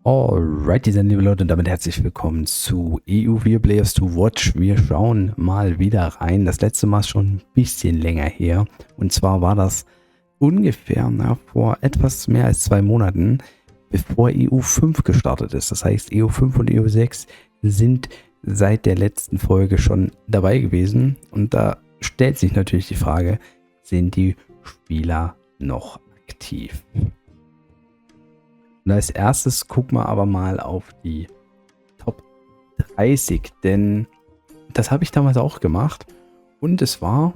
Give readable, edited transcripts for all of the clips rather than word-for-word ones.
Alright, liebe Leute, und damit herzlich willkommen zu EU4 Players to Watch. Wir schauen mal wieder rein. Das letzte Mal ist schon ein bisschen länger her. Und zwar war das ungefähr vor etwas mehr als 2 Monaten, bevor EU5 gestartet ist. Das heißt, EU5 und EU6 sind seit der letzten Folge schon dabei gewesen. Und da stellt sich natürlich die Frage, sind die Spieler noch aktiv? Und als erstes gucken wir aber mal auf die Top 30, denn das habe ich damals auch gemacht und es war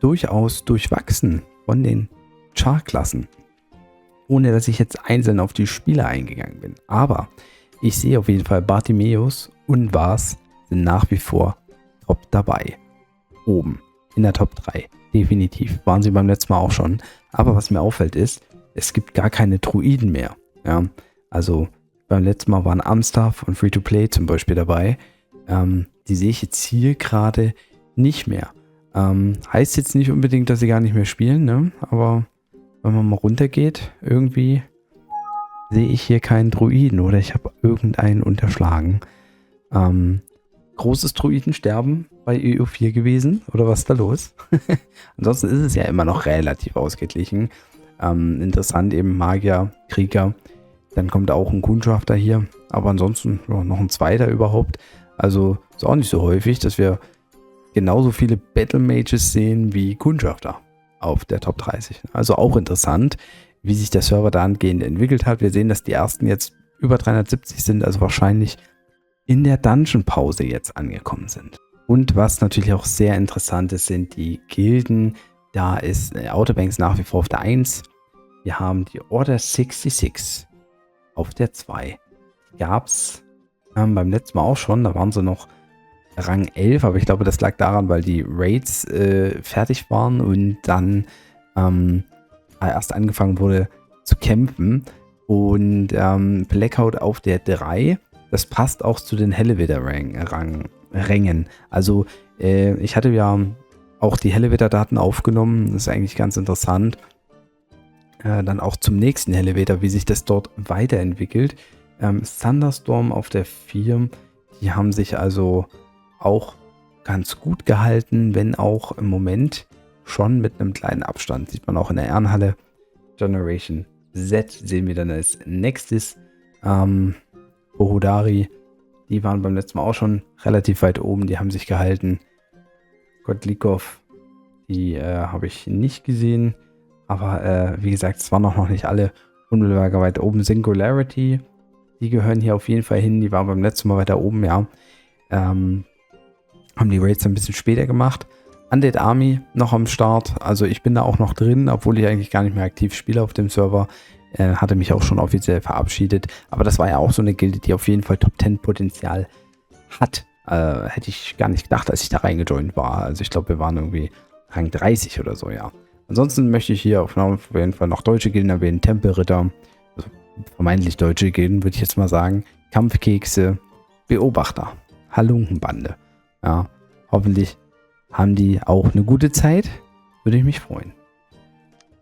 durchaus durchwachsen von den Chartklassen, ohne dass ich jetzt einzeln auf die Spieler eingegangen bin. Aber ich sehe auf jeden Fall Bartimeus und Vaz sind nach wie vor top dabei. Oben in der Top 3. Definitiv. Waren sie beim letzten Mal auch schon. Aber was mir auffällt ist, es gibt gar keine Druiden mehr. Ja, also beim letzten Mal waren Amstaff und Free-to-Play zum Beispiel dabei. Die sehe ich jetzt hier gerade nicht mehr. Heißt jetzt nicht unbedingt, dass sie gar nicht mehr spielen, ne? Aber wenn man mal runtergeht, irgendwie sehe ich hier keinen Druiden oder ich habe irgendeinen unterschlagen. Großes Druidensterben bei EU4 gewesen oder was ist da los? Ansonsten ist es ja immer noch relativ ausgeglichen. Interessant eben Magier, Krieger. Dann kommt auch ein Kundschafter hier. Aber ansonsten noch ein zweiter überhaupt. Also ist auch nicht so häufig, dass wir genauso viele Battle Mages sehen wie Kundschafter auf der Top 30. Also auch interessant, wie sich der Server dahingehend entwickelt hat. Wir sehen, dass die ersten jetzt über 370 sind, also wahrscheinlich in der Dungeon-Pause jetzt angekommen sind. Und was natürlich auch sehr interessant ist, sind die Gilden. Da ist Outer Banks nach wie vor auf der 1. Wir haben die Order 66 auf der 2. Die gab es beim letzten Mal auch schon. Da waren sie noch Rang 11. Aber ich glaube, das lag daran, weil die Raids fertig waren und dann erst angefangen wurde zu kämpfen. Und Blackout auf der 3. Das passt auch zu den Hellewetter-Rängen. Also ich hatte ja auch die Hellewetter-Daten aufgenommen. Das ist eigentlich ganz interessant. Dann auch zum nächsten Elevator, wie sich das dort weiterentwickelt. Thunderstorm auf der 4, die haben sich also auch ganz gut gehalten, wenn auch im Moment schon mit einem kleinen Abstand. Sieht man auch in der Ehrenhalle. Generation Z sehen wir dann als nächstes. Bohodari, die waren beim letzten Mal auch schon relativ weit oben, die haben sich gehalten. Godlikov, die habe ich nicht gesehen. Aber wie gesagt, es waren auch noch nicht alle unmittelbar weit oben. Singularity, die gehören hier auf jeden Fall hin. Die waren beim letzten Mal weiter oben, ja. Haben die Raids ein bisschen später gemacht. Undead Army noch am Start. Also ich bin da auch noch drin, obwohl ich eigentlich gar nicht mehr aktiv spiele auf dem Server. Hatte mich auch schon offiziell verabschiedet. Aber das war ja auch so eine Gilde, die auf jeden Fall Top 10 Potenzial hat. Hätte ich gar nicht gedacht, als ich da reingejoint war. Also ich glaube, wir waren irgendwie Rang 30 oder so, ja. Ansonsten möchte ich hier auf jeden Fall noch deutsche Gilden erwähnen. Tempelritter, also vermeintlich deutsche Gilden, würde ich jetzt mal sagen. Kampfkekse, Beobachter, Halunkenbande. Ja, hoffentlich haben die auch eine gute Zeit. Würde ich mich freuen.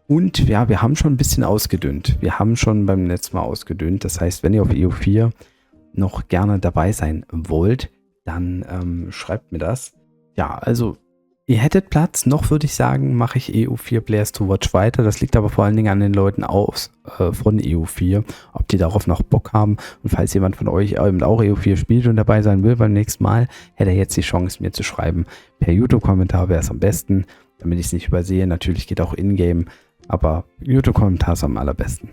Und ja, wir haben schon ein bisschen ausgedünnt. Wir haben schon beim letzten Mal ausgedünnt. Das heißt, wenn ihr auf EU4 noch gerne dabei sein wollt, dann schreibt mir das. Ja, also ihr hättet Platz, noch würde ich sagen, mache ich EU4 Players to Watch weiter. Das liegt aber vor allen Dingen an den Leuten von EU4, ob die darauf noch Bock haben. Und falls jemand von euch eben auch EU4 spielt und dabei sein will beim nächsten Mal, hätte er jetzt die Chance, mir zu schreiben. Per YouTube-Kommentar wäre es am besten, damit ich es nicht übersehe. Natürlich geht auch in-game, aber YouTube-Kommentar ist am allerbesten.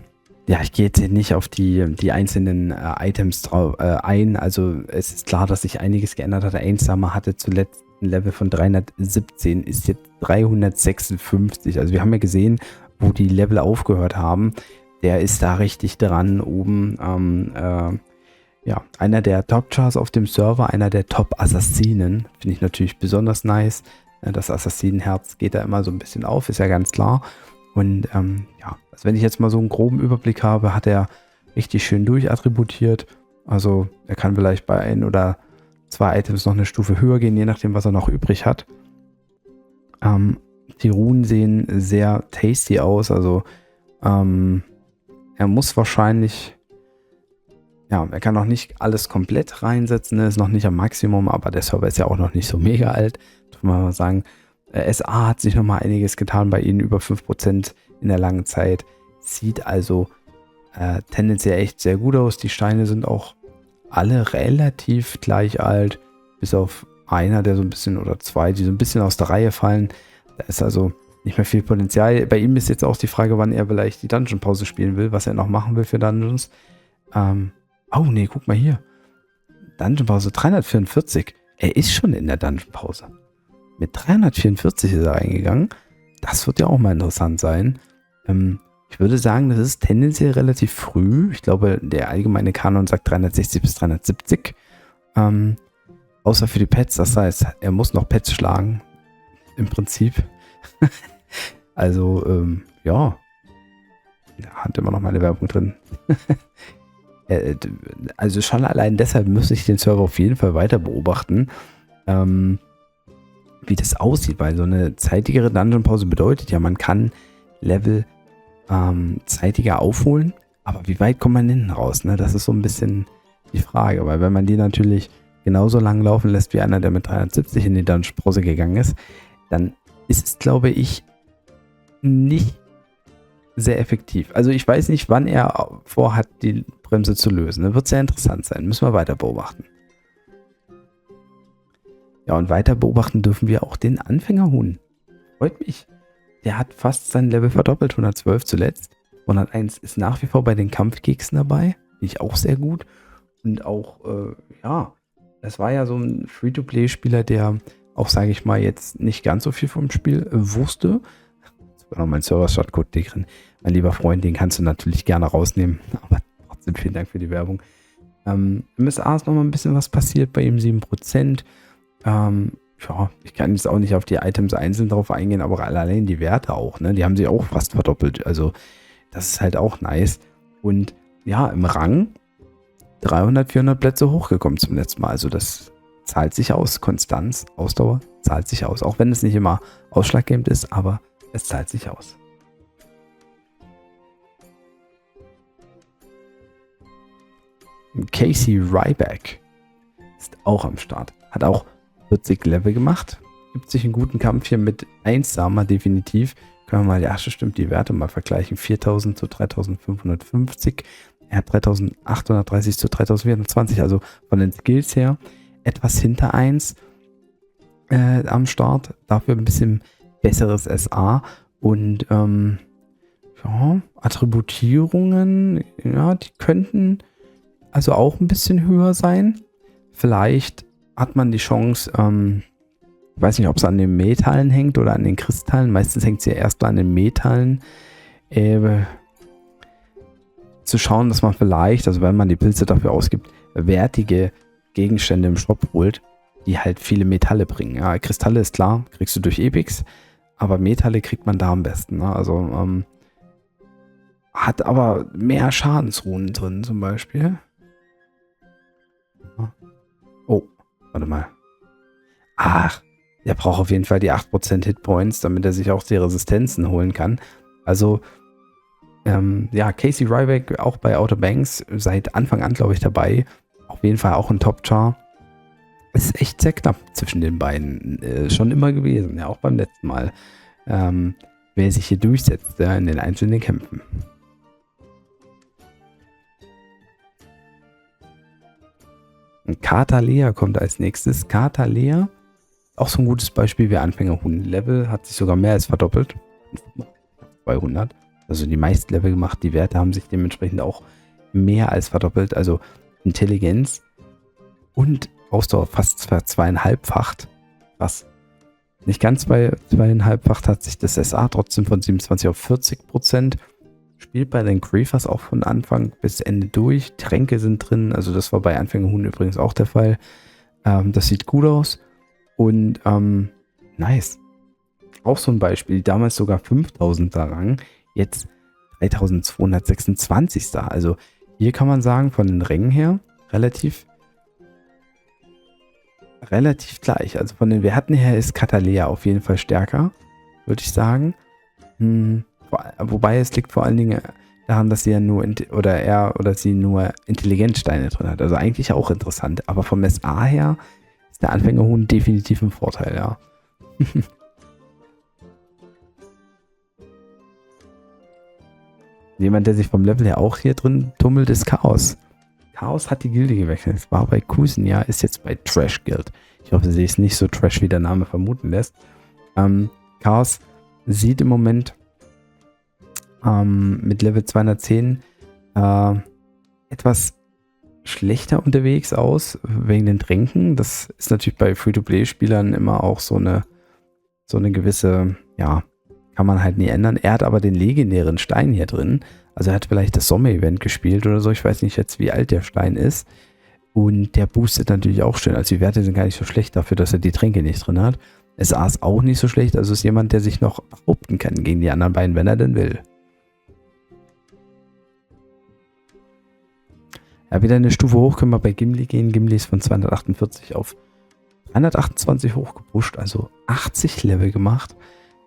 Ja, ich gehe jetzt nicht auf die einzelnen Items ein. Also es ist klar, dass sich einiges geändert hat. Der Ainsummer hatte zuletzt ein Level von 317, ist jetzt 356. Also wir haben ja gesehen, wo die Level aufgehört haben. Der ist da richtig dran oben. Ja, einer der Top-Chars auf dem Server, einer der Top-Assassinen. Finde ich natürlich besonders nice. Das Assassinenherz geht da immer so ein bisschen auf, ist ja ganz klar. Und ja, also wenn ich jetzt mal so einen groben Überblick habe, hat er richtig schön durchattributiert. Also er kann vielleicht bei 1 oder 2 Items noch eine Stufe höher gehen, je nachdem, was er noch übrig hat. Die Runen sehen sehr tasty aus. Also er muss wahrscheinlich ja, er kann noch nicht alles komplett reinsetzen, ist noch nicht am Maximum, aber der Server ist ja auch noch nicht so mega alt. Muss man mal sagen, SA hat sich nochmal einiges getan bei ihnen, über 5% in der langen Zeit. Sieht also tendenziell echt sehr gut aus. Die Steine sind auch alle relativ gleich alt, bis auf einer, der so ein bisschen, oder zwei, die so ein bisschen aus der Reihe fallen. Da ist also nicht mehr viel Potenzial. Bei ihm ist jetzt auch die Frage, wann er vielleicht die Dungeon-Pause spielen will, was er noch machen will für Dungeons. Oh nee, guck mal hier. Dungeon-Pause 344. Er ist schon in der Dungeon-Pause. Mit 344 ist er reingegangen. Das wird ja auch mal interessant sein. Ich würde sagen, das ist tendenziell relativ früh. Ich glaube, der allgemeine Kanon sagt 360 bis 370. Außer für die Pets. Das heißt, er muss noch Pets schlagen. Im Prinzip. Also, ja. Da hat immer noch meine Werbung drin. Also schon allein deshalb müsste ich den Server auf jeden Fall weiter beobachten, wie das aussieht, weil so eine zeitigere Dungeon-Pause bedeutet ja, man kann Level zeitiger aufholen, aber wie weit kommt man hinten raus? Ne? Das ist so ein bisschen die Frage, weil wenn man die natürlich genauso lang laufen lässt wie einer, der mit 370 in die Dungeon-Pause gegangen ist, dann ist es, glaube ich, nicht sehr effektiv. Also ich weiß nicht, wann er vorhat, die Bremse zu lösen. Das wird sehr interessant sein. Müssen wir weiter beobachten. Ja, und weiter beobachten dürfen wir auch den Anfängerhuhn. Freut mich. Der hat fast sein Level verdoppelt, 112 zuletzt. 101 ist nach wie vor bei den Kampfkeksen dabei. Finde ich auch sehr gut. Und auch, ja, das war ja so ein Free-to-Play-Spieler, der auch, sage ich mal, jetzt nicht ganz so viel vom Spiel wusste. Sogar noch mein Server-Shortcode drin. Mein lieber Freund, den kannst du natürlich gerne rausnehmen. Aber trotzdem vielen Dank für die Werbung. MSA ist nochmal ein bisschen was passiert bei ihm, 7%. Ja, ich kann jetzt auch nicht auf die Items einzeln drauf eingehen, aber allein die Werte auch, ne? Die haben sich auch fast verdoppelt. Also, das ist halt auch nice. Und ja, im Rang 300, 400 Plätze hochgekommen zum letzten Mal. Also, das zahlt sich aus. Konstanz, Ausdauer zahlt sich aus. Auch wenn es nicht immer ausschlaggebend ist, aber es zahlt sich aus. Casey Ryback ist auch am Start. Hat auch 40 Level gemacht. Gibt sich einen guten Kampf hier mit 1 Sama definitiv. Können wir mal, ja, stimmt, die Werte mal vergleichen. 4000 zu 3550. Er hat 3830 zu 3420. Also von den Skills her etwas hinter 1 am Start. Dafür ein bisschen besseres SA. Und ja, Attributierungen, ja, die könnten also auch ein bisschen höher sein. Vielleicht hat man die Chance, ich weiß nicht, ob es an den Metallen hängt oder an den Kristallen. Meistens hängt es ja erst an den Metallen. Zu schauen, dass man vielleicht, also wenn man die Pilze dafür ausgibt, wertige Gegenstände im Shop holt, die halt viele Metalle bringen. Ja, Kristalle ist klar, kriegst du durch Epics, aber Metalle kriegt man da am besten. Ne? Also hat aber mehr Schadensrunen drin zum Beispiel. Oh, warte mal. Ach, der braucht auf jeden Fall die 8% Hitpoints, damit er sich auch die Resistenzen holen kann. Also, ja, Casey Ryback auch bei Outer Banks seit Anfang an, glaube ich, dabei. Auf jeden Fall auch ein Top-Char. Ist echt sehr knapp zwischen den beiden. Schon immer gewesen, ja, auch beim letzten Mal. Wer sich hier durchsetzt, ja, in den einzelnen Kämpfen. Katalea kommt als nächstes. Katalea, auch so ein gutes Beispiel wie Anfängerhuhn. Level hat sich sogar mehr als verdoppelt. 200. Also die meisten Level gemacht. Die Werte haben sich dementsprechend auch mehr als verdoppelt. Also Intelligenz und Ausdauer fast 2,5-facht. Was? Nicht ganz bei 2,5-facht hat sich das SA trotzdem von 27 auf 40%. Spielt bei den Griefers auch von Anfang bis Ende durch. Tränke sind drin. Also das war bei Anfängerhuhn übrigens auch der Fall. Das sieht gut aus. Und nice. Auch so ein Beispiel. Damals sogar 5000er Rang. Jetzt 3226. Also hier kann man sagen, von den Rängen her relativ gleich. Also von den Werten her ist Katalea auf jeden Fall stärker, würde ich sagen. Wobei es liegt vor allen Dingen daran, dass sie ja nur er oder sie nur Intelligenzsteine drin hat. Also eigentlich auch interessant. Aber vom SA her ist der Anfängerhuhn definitiv ein Vorteil, ja. Jemand, der sich vom Level her auch hier drin tummelt, ist Chaos. Chaos hat die Gilde gewechselt. Es war bei Kusenia, ist jetzt bei Trash Guild. Ich hoffe, sie ist nicht so trash, wie der Name vermuten lässt. Chaos sieht im Moment mit Level 210 etwas schlechter unterwegs aus, wegen den Tränken. Das ist natürlich bei Free-to-Play-Spielern immer auch so eine gewisse, ja, kann man halt nie ändern. Er hat aber den legendären Stein hier drin. Also er hat vielleicht das Sommer-Event gespielt oder so. Ich weiß nicht jetzt, wie alt der Stein ist. Und der boostet natürlich auch schön. Also die Werte sind gar nicht so schlecht dafür, dass er die Tränke nicht drin hat. SA ist auch nicht so schlecht. Also ist jemand, der sich noch behaupten kann gegen die anderen beiden, wenn er denn will. Ja, wieder eine Stufe hoch können wir bei Gimli gehen. Gimli ist von 248 auf 328 hochgepusht. Also 80 Level gemacht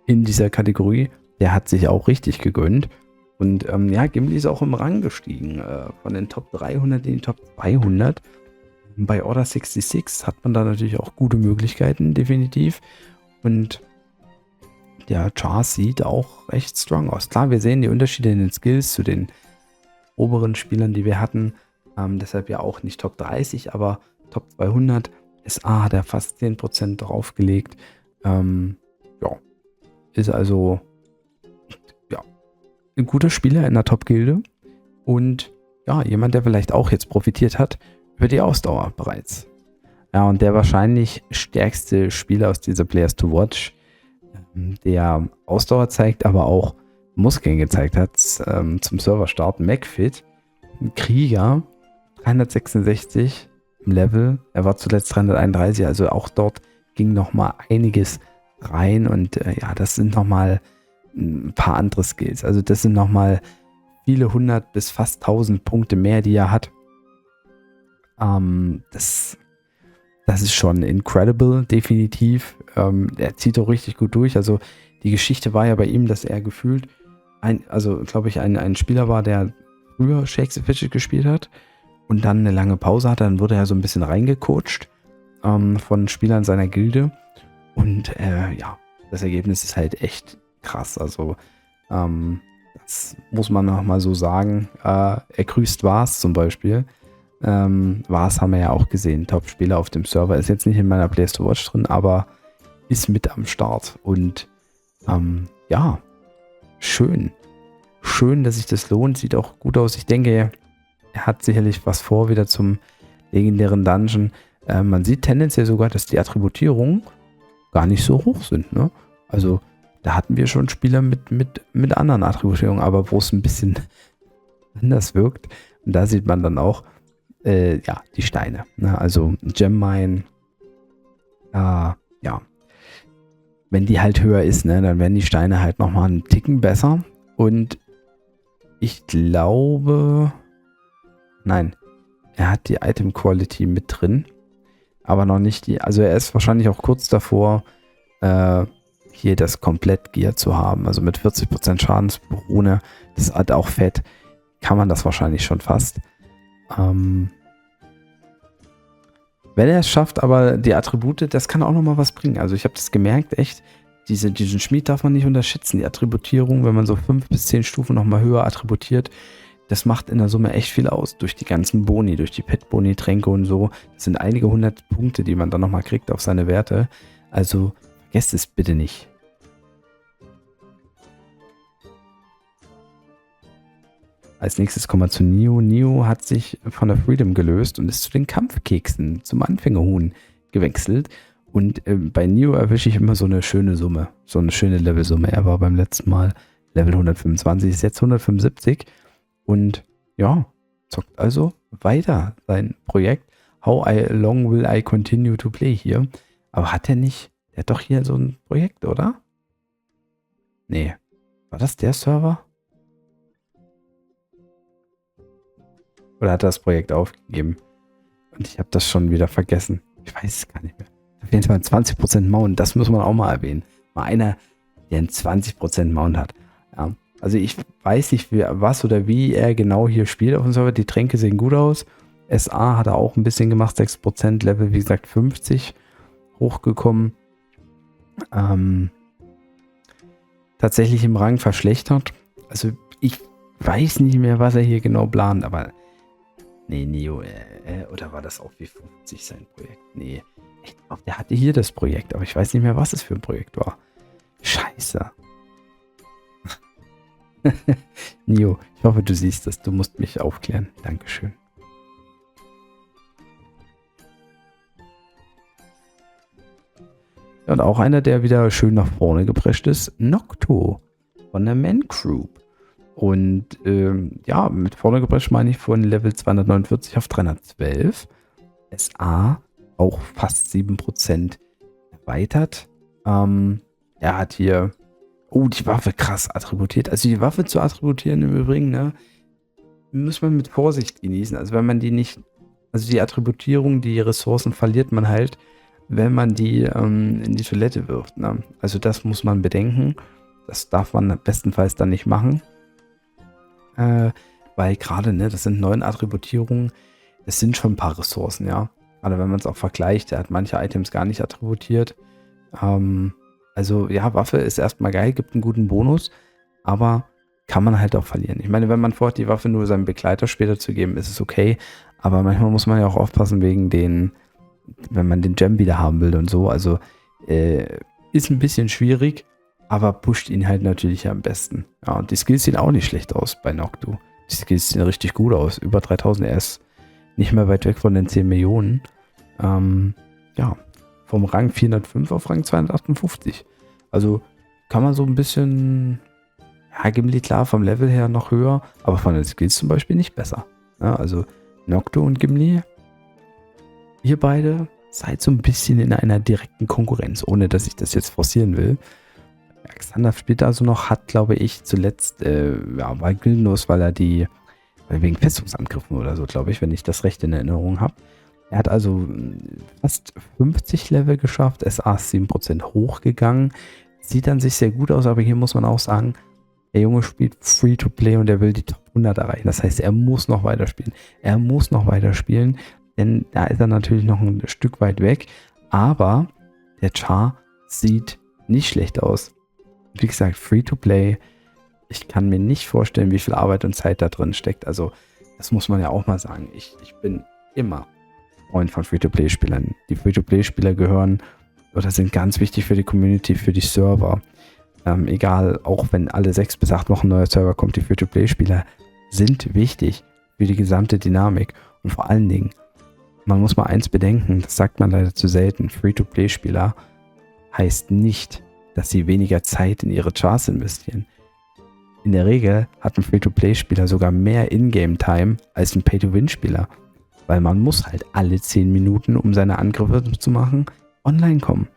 in dieser Kategorie. Der hat sich auch richtig gegönnt. Und ja, Gimli ist auch im Rang gestiegen. Von den Top 300 in die Top 200. Bei Order 66 hat man da natürlich auch gute Möglichkeiten, definitiv. Und der Char sieht auch echt strong aus. Klar, wir sehen die Unterschiede in den Skills zu den oberen Spielern, die wir hatten. Deshalb ja auch nicht Top 30, aber Top 200. SA hat er fast 10% draufgelegt. Ja, ist also ja, ein guter Spieler in der Top-Gilde. Und ja, jemand, der vielleicht auch jetzt profitiert hat über die Ausdauer bereits. Ja, und der wahrscheinlich stärkste Spieler aus dieser Players to Watch, der Ausdauer zeigt, aber auch Muskeln gezeigt hat zum Serverstart. McFit, ein Krieger, 366 im Level. Er war zuletzt 331, also auch dort ging nochmal einiges rein. Und ja, das sind nochmal ein paar andere Skills. Also das sind nochmal viele 100 bis fast 1000 Punkte mehr, die er hat. Das ist schon incredible, definitiv. Er zieht auch richtig gut durch. Also die Geschichte war ja bei ihm, dass er gefühlt ein Spieler war, der früher Shakes the Fidget gespielt hat und dann eine lange Pause hatte. Dann wurde er so ein bisschen reingecoacht von Spielern seiner Gilde. Und ja, das Ergebnis ist halt echt krass. Also das muss man noch mal so sagen. Er grüßt Vars zum Beispiel. Vars haben wir ja auch gesehen. Top-Spieler auf dem Server. Ist jetzt nicht in meiner Players to Watch drin, aber ist mit am Start. Und ja, schön. Schön, dass sich das lohnt. Sieht auch gut aus. Ich denke, er hat sicherlich was vor wieder zum legendären Dungeon. Man sieht tendenziell sogar, dass die Attributierungen gar nicht so hoch sind. Ne? Also da hatten wir schon Spieler mit anderen Attributierungen, aber wo es ein bisschen anders wirkt. Und da sieht man dann auch ja, die Steine. Ne? Also Gemmine, ja, wenn die halt höher ist, ne, dann werden die Steine halt nochmal einen Ticken besser. Und ich glaube, nein, er hat die Item Quality mit drin, aber noch nicht die, also er ist wahrscheinlich auch kurz davor, hier das Komplett-Gear zu haben. Also mit 40% Schadensrune, das hat auch fett, kann man das wahrscheinlich schon fast. Wenn er es schafft, aber die Attribute, das kann auch nochmal was bringen. Also ich habe das gemerkt, echt, diesen Schmied darf man nicht unterschätzen. Die Attributierung, wenn man so 5 bis 10 Stufen nochmal höher attributiert, das macht in der Summe echt viel aus. Durch die ganzen Boni, durch die Pet-Boni, Tränke und so. Das sind einige 100 Punkte, die man dann nochmal kriegt auf seine Werte. Also vergesst es bitte nicht. Als nächstes kommen wir zu Neo. Neo hat sich von der Freedom gelöst und ist zu den Kampfkeksen, zum Anfängerhuhn gewechselt. Und bei Neo erwische ich immer so eine schöne Summe, so eine schöne Levelsumme. Er war beim letzten Mal Level 125, ist jetzt 175 und ja, zockt also weiter sein Projekt. How long will I continue to play hier? Aber hat er nicht, der hat doch hier so ein Projekt, oder? Nee, war das der Server? Oder hat er das Projekt aufgegeben? Und ich habe das schon wieder vergessen. Ich weiß es gar nicht mehr. Auf jeden Fall 20% Mount, das muss man auch mal erwähnen. Mal einer, der einen 20% Mount hat. Ja. Also ich weiß nicht, was oder wie er genau hier spielt auf dem Server. Die Tränke sehen gut aus. SA hat er auch ein bisschen gemacht, 6%, Level wie gesagt 50 hochgekommen. Tatsächlich im Rang verschlechtert. Also ich weiß nicht mehr, was er hier genau plant, aber nee, Neo, oder war das auch wie 50 sein Projekt? Nee, ich glaube, der hatte hier das Projekt, aber ich weiß nicht mehr, was es für ein Projekt war. Scheiße. Neo, ich hoffe, du siehst das. Du musst mich aufklären. Dankeschön. Ja, und auch einer, der wieder schön nach vorne geprescht ist, Nocto von der Man Group. Und ja, mit vorne geprescht meine ich von Level 249 auf 312. SA auch fast 7% erweitert. Er hat hier, oh, die Waffe krass attributiert. Also die Waffe zu attributieren im Übrigen, ne, muss man mit Vorsicht genießen. Also wenn man die nicht, also die Attributierung, die Ressourcen verliert man halt, wenn man die in die Toilette wirft. Ne? Also das muss man bedenken. Das darf man bestenfalls dann nicht machen. Weil gerade, ne, das sind 9 Attributierungen, das sind schon ein paar Ressourcen, ja. Gerade wenn man es auch vergleicht, der hat manche Items gar nicht attributiert. Also ja, Waffe ist erstmal geil, gibt einen guten Bonus, aber kann man halt auch verlieren. Ich meine, wenn man vorhat, die Waffe nur seinem Begleiter später zu geben, ist es okay, aber manchmal muss man ja auch aufpassen wegen den, wenn man den Gem wieder haben will und so, also ist ein bisschen schwierig, aber pusht ihn halt natürlich am besten. Ja, und die Skills sehen auch nicht schlecht aus bei Noctu. Die Skills sehen richtig gut aus, über 3000, er ist nicht mehr weit weg von den 10 Millionen. Ja, vom Rang 405 auf Rang 258. Also kann man so ein bisschen, ja, Gimli klar, vom Level her noch höher, aber von den Skills zum Beispiel nicht besser. Ja, also Noctu und Gimli, ihr beide seid so ein bisschen in einer direkten Konkurrenz, ohne dass ich das jetzt forcieren will. Xander spielt also noch, hat, glaube ich, zuletzt, ja, war gildenlos, weil wegen Festungsangriffen oder so, glaube ich, wenn ich das recht in Erinnerung habe. Er hat also fast 50 Level geschafft, SA ist 7% hochgegangen, sieht an sich sehr gut aus, aber hier muss man auch sagen, der Junge spielt Free-to-Play und er will die Top 100 erreichen. Das heißt, er muss noch weiterspielen. Denn da ist er natürlich noch ein Stück weit weg, aber der Char sieht nicht schlecht aus. Wie gesagt, Free-to-Play. Ich kann mir nicht vorstellen, wie viel Arbeit und Zeit da drin steckt. Also, das muss man ja auch mal sagen. Ich bin immer Freund von Free-to-Play-Spielern. Die Free-to-Play-Spieler gehören oder sind ganz wichtig für die Community, für die Server. Egal, auch wenn alle 6 bis 8 Wochen ein neuer Server kommt, die Free-to-Play-Spieler sind wichtig für die gesamte Dynamik. Und vor allen Dingen, man muss mal eins bedenken, das sagt man leider zu selten, Free-to-Play-Spieler heißt nicht, dass sie weniger Zeit in ihre Chars investieren. In der Regel hat ein Free-to-Play-Spieler sogar mehr Ingame-Time als ein Pay-to-Win-Spieler, weil man muss halt alle 10 Minuten, um seine Angriffe zu machen, online kommen.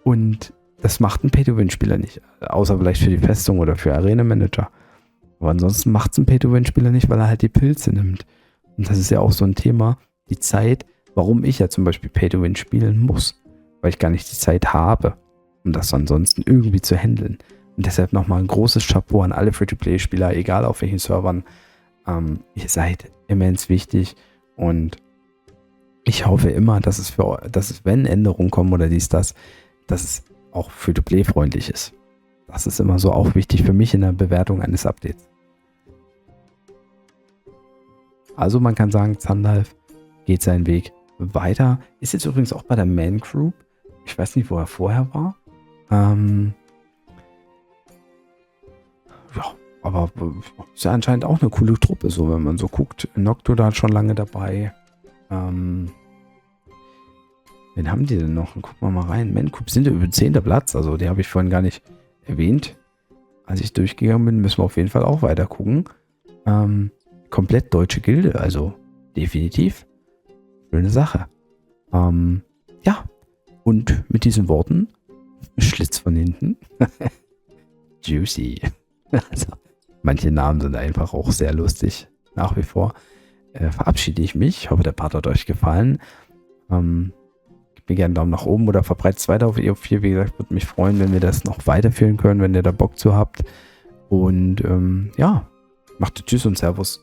Und das macht ein Pay-to-Win-Spieler nicht, außer vielleicht für die Festung oder für Arena-Manager. Aber ansonsten macht es ein Pay-to-Win-Spieler nicht, weil er halt die Pilze nimmt. Und das ist ja auch so ein Thema, die Zeit, warum ich ja zum Beispiel Pay-to-Win spielen muss, weil ich gar nicht die Zeit habe, um das ansonsten irgendwie zu handeln. Und deshalb nochmal ein großes Chapeau an alle Free-to-Play-Spieler, egal auf welchen Servern. Ihr seid immens wichtig und ich hoffe immer, dass es, wenn Änderungen kommen oder dass es auch Free-to-Play-freundlich ist. Das ist immer so auch wichtig für mich in der Bewertung eines Updates. Also man kann sagen, Zandalf geht seinen Weg weiter. Ist jetzt übrigens auch bei der Man Group. Ich weiß nicht, wo er vorher war. Ja, aber ist ja anscheinend auch eine coole Truppe, so wenn man so guckt. Nocto da schon lange dabei. Wen haben die denn noch? Gucken wir mal rein. Man Group sind ja über 10. Platz, also die habe ich vorhin gar nicht erwähnt. Als ich durchgegangen bin, müssen wir auf jeden Fall auch weiter gucken. Komplett deutsche Gilde, also definitiv. Schöne Sache. Ja, und mit diesen Worten, Schlitz von hinten. Juicy. Also, manche Namen sind einfach auch sehr lustig. Nach wie vor verabschiede ich mich. Ich hoffe, der Part hat euch gefallen. Gebt mir gerne einen Daumen nach oben oder verbreitet es weiter auf EO4. Wie gesagt, würde mich freuen, wenn wir das noch weiterführen können, wenn ihr da Bock zu habt. Und ja, macht Tschüss und Servus.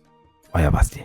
Euer Basti.